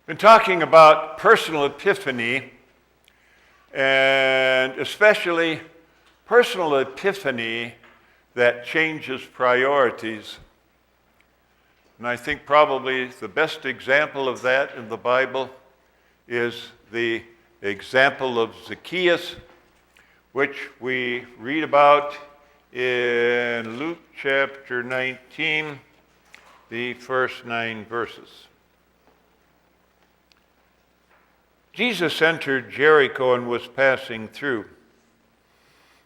Been talking about personal epiphany, and especially personal epiphany that changes priorities. And I think probably the best example of that in the Bible is the example of Zacchaeus, which we read about in Luke chapter 19, the first 9 verses. Jesus entered Jericho and was passing through.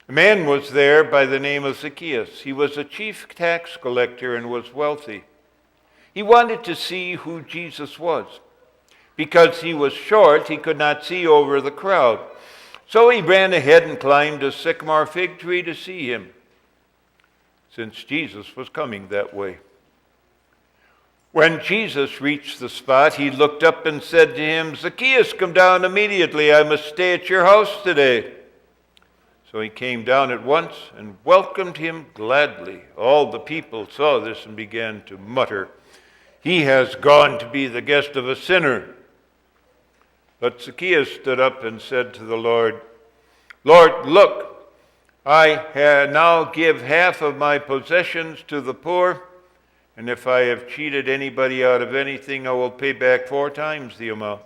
A man was there by the name of Zacchaeus. He was a chief tax collector and was wealthy. He wanted to see who Jesus was. Because he was short, he could not see over the crowd. So he ran ahead and climbed a sycamore fig tree to see him, since Jesus was coming that way. When Jesus reached the spot, he looked up and said to him, "Zacchaeus, come down immediately. I must stay at your house today." So he came down at once and welcomed him gladly. All the people saw this and began to mutter, "He has gone to be the guest of a sinner." But Zacchaeus stood up and said to the Lord, "Lord, look, I now give half of my possessions to the poor, and if I have cheated anybody out of anything, I will pay back 4 times the amount."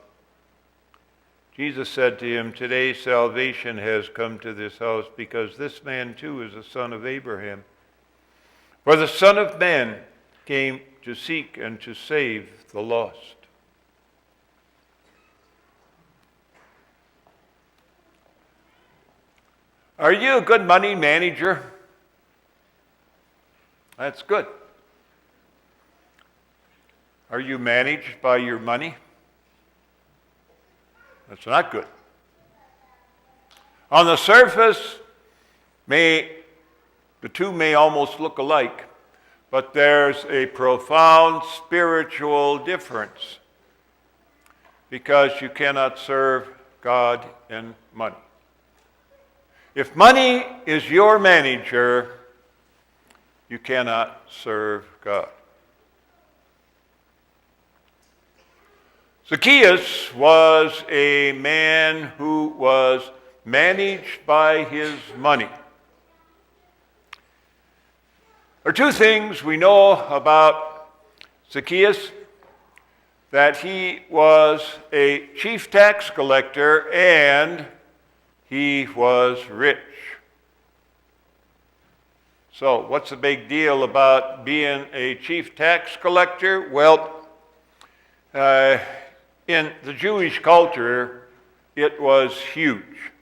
Jesus said to him, "Today salvation has come to this house, because this man too is a son of Abraham. For the Son of Man came to seek and to save the lost." Are you a good money manager? That's good. Are you managed by your money? That's not good. On the surface, the two may almost look alike, but there's a profound spiritual difference, because you cannot serve God and money. If money is your manager, you cannot serve God. Zacchaeus was a man who was managed by his money. There are 2 things we know about Zacchaeus: that he was a chief tax collector and he was rich. So, what's the big deal about being a chief tax collector? Well, in the Jewish culture, it was huge.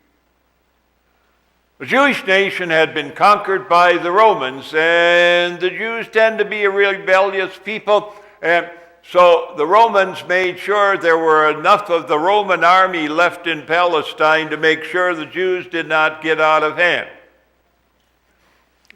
The Jewish nation had been conquered by the Romans, and the Jews tend to be a rebellious people, and so the Romans made sure there were enough of the Roman army left in Palestine to make sure the Jews did not get out of hand.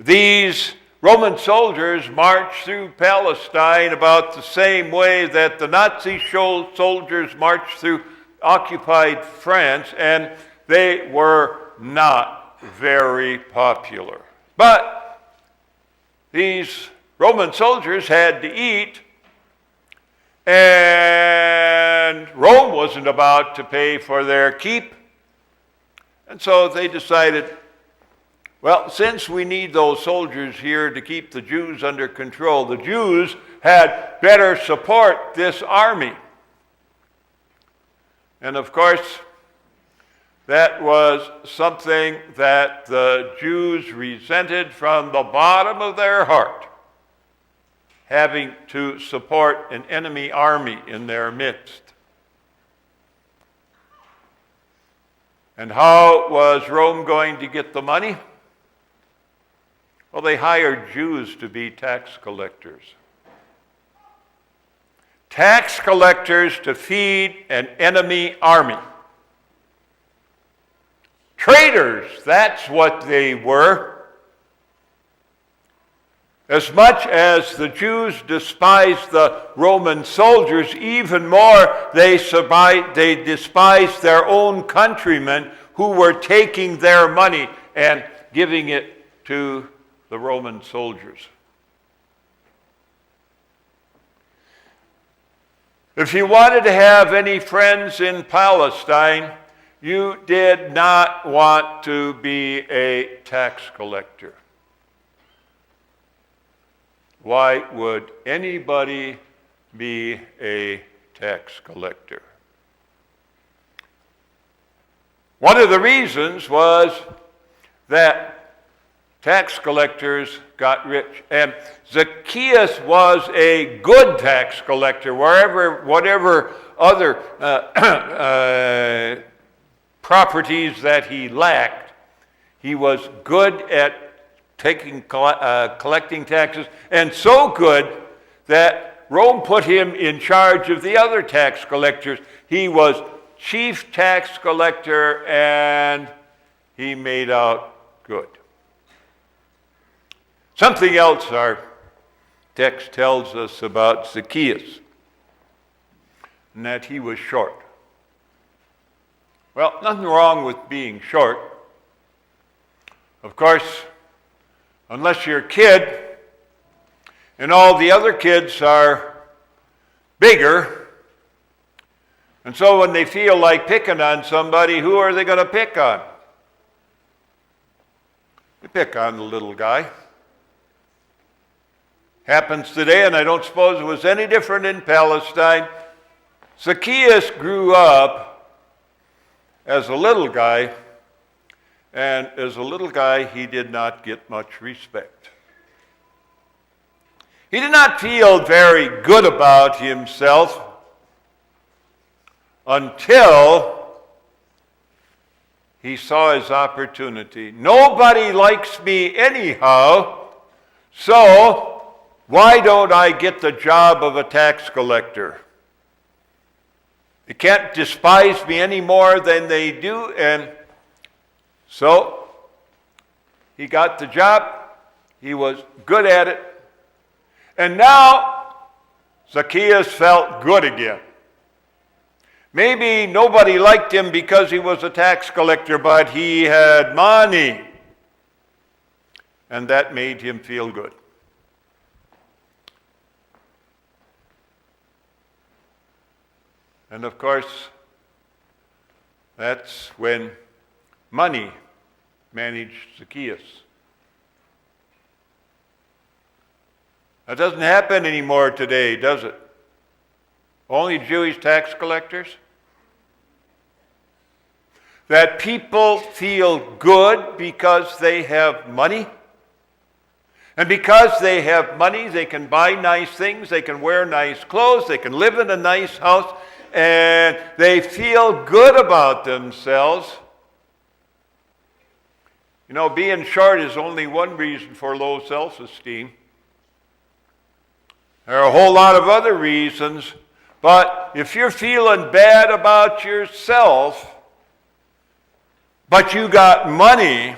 These Roman soldiers marched through Palestine about the same way that the Nazi soldiers marched through occupied France, and they were not very popular. But these Roman soldiers had to eat, and Rome wasn't about to pay for their keep, and so they decided, well, since we need those soldiers here to keep the Jews under control, the Jews had better support this army. And of course, that was something that the Jews resented from the bottom of their heart, having to support an enemy army in their midst. And how was Rome going to get the money? Well, they hired Jews to be tax collectors. Tax collectors to feed an enemy army. Traitors, that's what they were. As much as the Jews despised the Roman soldiers, even more they despised their own countrymen who were taking their money and giving it to the Roman soldiers. If you wanted to have any friends in Palestine, you did not want to be a tax collector. Why would anybody be a tax collector? One of the reasons was that tax collectors got rich. And Zacchaeus was a good tax collector. Whatever other properties that he lacked, he was good at collecting taxes, and so good that Rome put him in charge of the other tax collectors. He was chief tax collector, and he made out good. Something else our text tells us about Zacchaeus, and that he was short. Well, nothing wrong with being short. Of course, unless you're a kid and all the other kids are bigger, and so when they feel like picking on somebody, who are they going to pick on? They pick on the little guy. Happens today, and I don't suppose it was any different in Palestine. Zacchaeus grew up as a little guy, and as a little guy, he did not get much respect. He did not feel very good about himself until he saw his opportunity. Nobody likes me anyhow, so why don't I get the job of a tax collector? They can't despise me any more than they do, and so he got the job. He was good at it. And now Zacchaeus felt good again. Maybe nobody liked him because he was a tax collector, but he had money. And that made him feel good. And of course, that's when money managed Zacchaeus. That doesn't happen anymore today, does it? Only Jewish tax collectors? That people feel good because they have money? And because they have money, they can buy nice things, they can wear nice clothes, they can live in a nice house, and they feel good about themselves. You know, being short is only one reason for low self-esteem. There are a whole lot of other reasons, but if you're feeling bad about yourself, but you got money,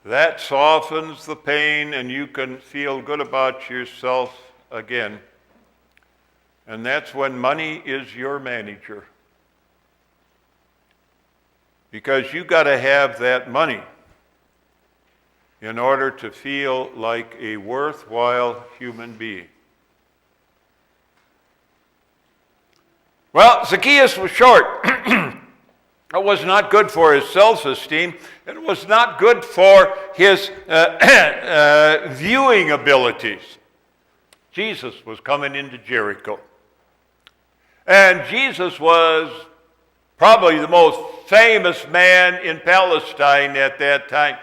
that softens the pain and you can feel good about yourself again. And that's when money is your manager. Because you got to have that money in order to feel like a worthwhile human being. Well, Zacchaeus was short. It was not good for his self-esteem. It was not good for his viewing abilities. Jesus was coming into Jericho. And Jesus was probably the most famous man in Palestine at that time.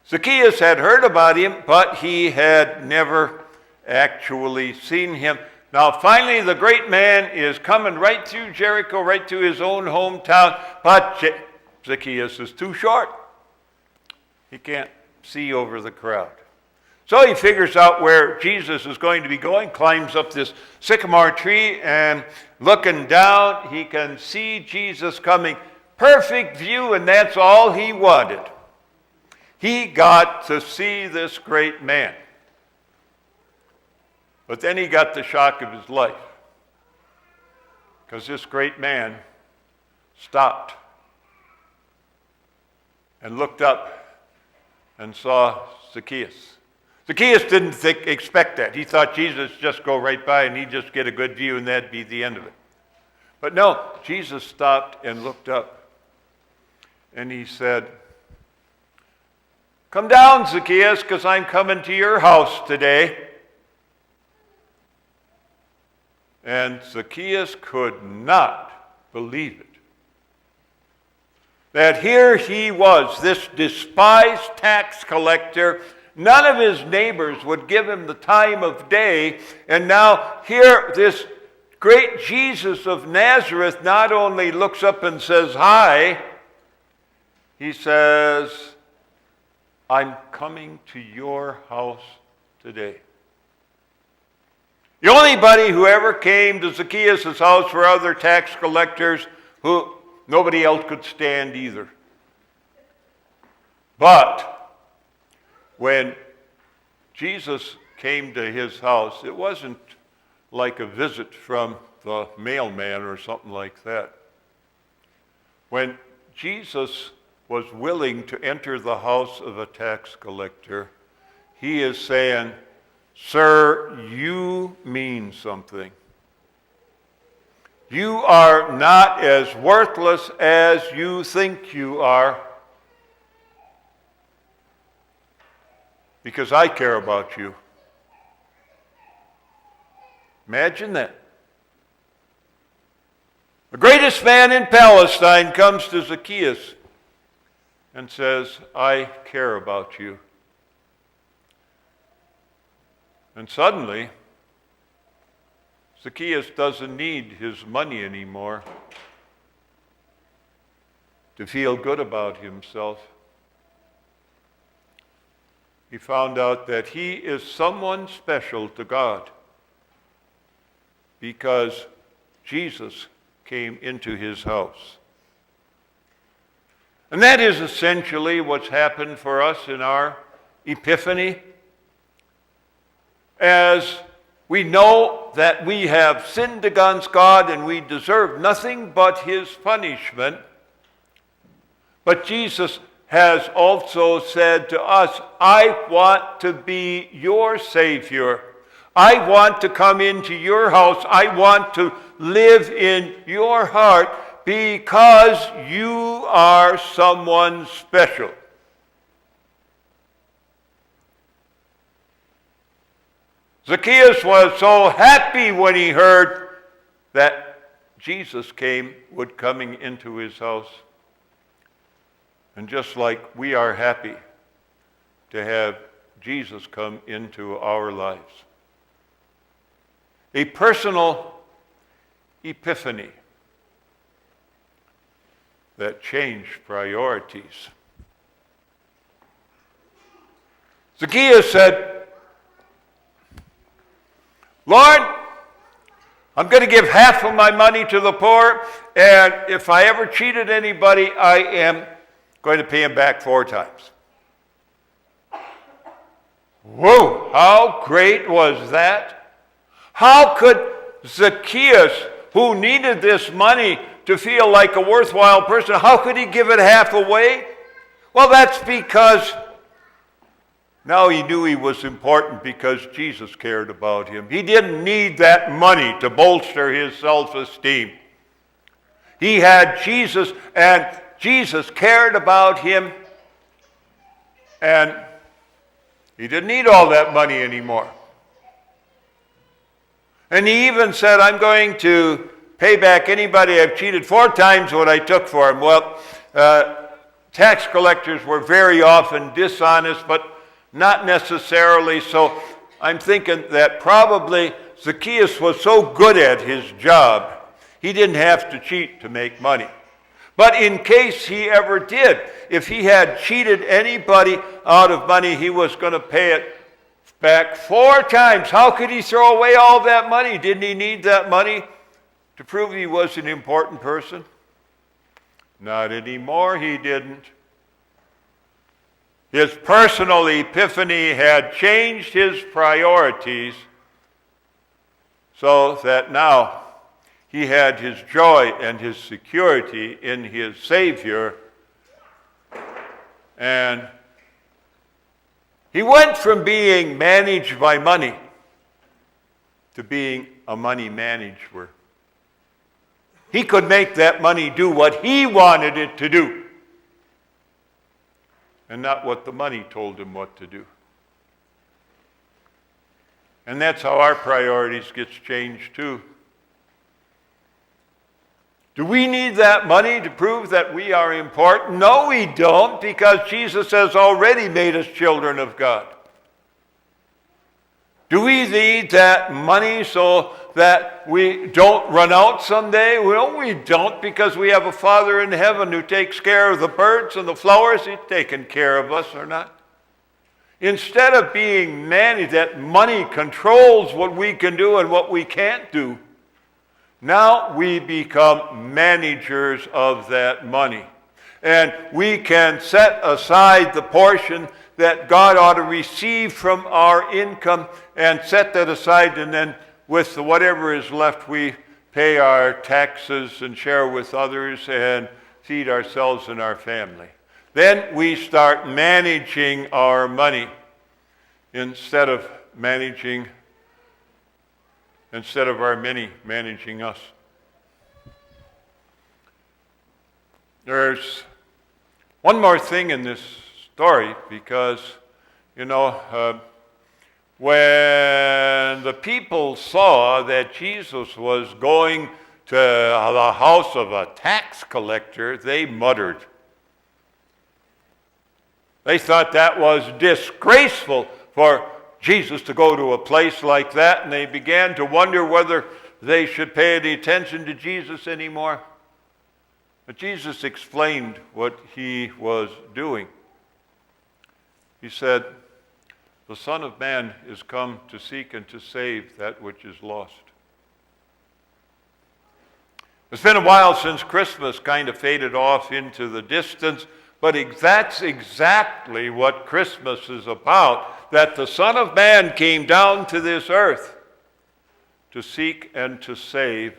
Zacchaeus had heard about him, but he had never actually seen him. Now, finally, the great man is coming right through Jericho, right to his own hometown, but Zacchaeus is too short. He can't see over the crowd. So he figures out where Jesus is going to be going, climbs up this sycamore tree, and looking down, he can see Jesus coming. Perfect view, and that's all he wanted. He got to see this great man. But then he got the shock of his life, because this great man stopped and looked up and saw Zacchaeus. Zacchaeus didn't expect that. He thought Jesus just go right by and he'd just get a good view and that'd be the end of it. But no, Jesus stopped and looked up. And he said, "Come down, Zacchaeus, because I'm coming to your house today." And Zacchaeus could not believe it. That here he was, this despised tax collector. None of his neighbors would give him the time of day. And now here this great Jesus of Nazareth not only looks up and says hi, he says, "I'm coming to your house today." The only buddy who ever came to Zacchaeus' house were other tax collectors who nobody else could stand either. But when Jesus came to his house, it wasn't like a visit from the mailman or something like that. When Jesus was willing to enter the house of a tax collector, he is saying, "Sir, you mean something. You are not as worthless as you think you are, because I care about you." Imagine that. The greatest man in Palestine comes to Zacchaeus and says, "I care about you." And suddenly, Zacchaeus doesn't need his money anymore to feel good about himself. He found out that he is someone special to God because Jesus came into his house. And that is essentially what's happened for us in our Epiphany. As we know that we have sinned against God and we deserve nothing but his punishment, but Jesus has also said to us, "I want to be your Savior. I want to come into your house. I want to live in your heart because you are someone special." Zacchaeus was so happy when he heard that Jesus would coming into his house. And just like we are happy to have Jesus come into our lives. A personal epiphany that changed priorities. Zacchaeus said, "Lord, I'm going to give half of my money to the poor, and if I ever cheated anybody, I am going to pay him back 4 times. Whoa, how great was that? How could Zacchaeus, who needed this money to feel like a worthwhile person, how could he give it half away? Well, that's because now he knew he was important because Jesus cared about him. He didn't need that money to bolster his self-esteem. He had Jesus, and Jesus cared about him, and he didn't need all that money anymore. And he even said, "I'm going to pay back anybody I've cheated 4 times what I took for him." Well, tax collectors were very often dishonest, but not necessarily. So I'm thinking that probably Zacchaeus was so good at his job, he didn't have to cheat to make money. But in case he ever did, if he had cheated anybody out of money, he was going to pay it back 4 times. How could he throw away all that money? Didn't he need that money to prove he was an important person? Not anymore, he didn't. His personal epiphany had changed his priorities so that now he had his joy and his security in his Savior, and He went from being managed by money to being a money manager. He could make that money do what he wanted it to do, and not what the money told him what to do. And that's how our priorities gets changed too. Do we need that money to prove that we are important? No, we don't, because Jesus has already made us children of God. Do we need that money so that we don't run out someday? Well, we don't, because we have a Father in heaven who takes care of the birds and the flowers. He's taken care of us or not. Instead of being managed, that money controls what we can do and what we can't do. Now we become managers of that money. And we can set aside the portion that God ought to receive from our income and set that aside, and then with whatever is left, we pay our taxes and share with others and feed ourselves and our family. Then we start managing our money instead of our many managing us. There's one more thing in this story, because, when the people saw that Jesus was going to the house of a tax collector, they muttered. They thought that was disgraceful for Jesus to go to a place like that, and they began to wonder whether they should pay any attention to Jesus anymore. But Jesus explained what he was doing. He said, "The Son of Man is come to seek and to save that which is lost." It's been a while since Christmas kind of faded off into the distance, but that's exactly what Christmas is about, that the Son of Man came down to this earth to seek and to save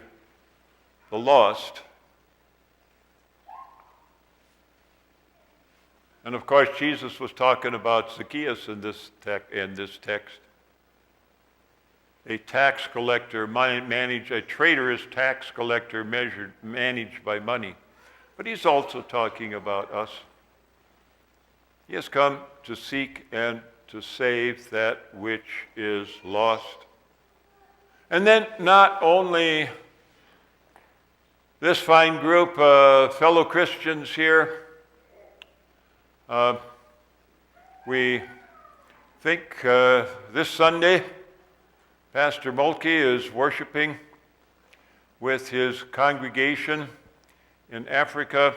the lost. And of course, Jesus was talking about Zacchaeus in this text. A tax collector, a traitorous tax collector managed by money. But he's also talking about us. He has come to seek and to save that which is lost. And then not only this fine group of fellow Christians here, we think this Sunday, Pastor Moltke is worshiping with his congregation in Africa.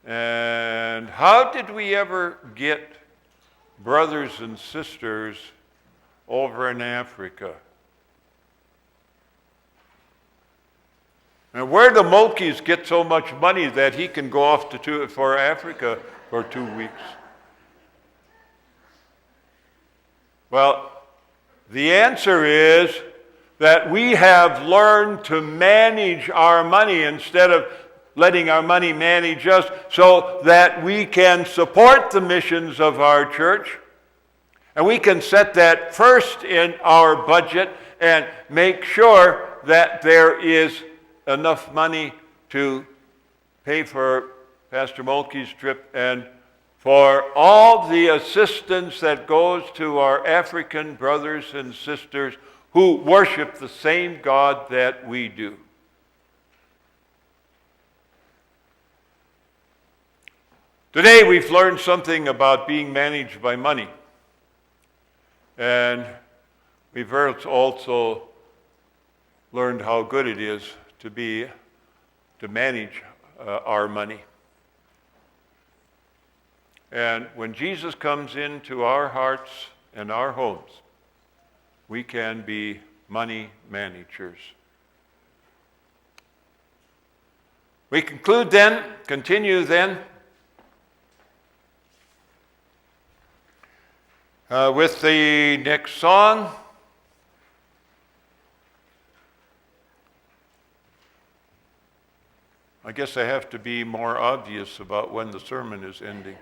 And how did we ever get brothers and sisters over in Africa? And where do Moltkes get so much money that he can go off for Africa for 2 weeks? Well, the answer is that we have learned to manage our money instead of letting our money manage us, so that we can support the missions of our church. And we can set that first in our budget and make sure that there is enough money to pay for Pastor Moltke's trip and for all the assistance that goes to our African brothers and sisters who worship the same God that we do. Today we've learned something about being managed by money. And we've also learned how good it is to manage our money. And when Jesus comes into our hearts and our homes, we can be money managers. We continue then, with the next song. I guess I have to be more obvious about when the sermon is ending.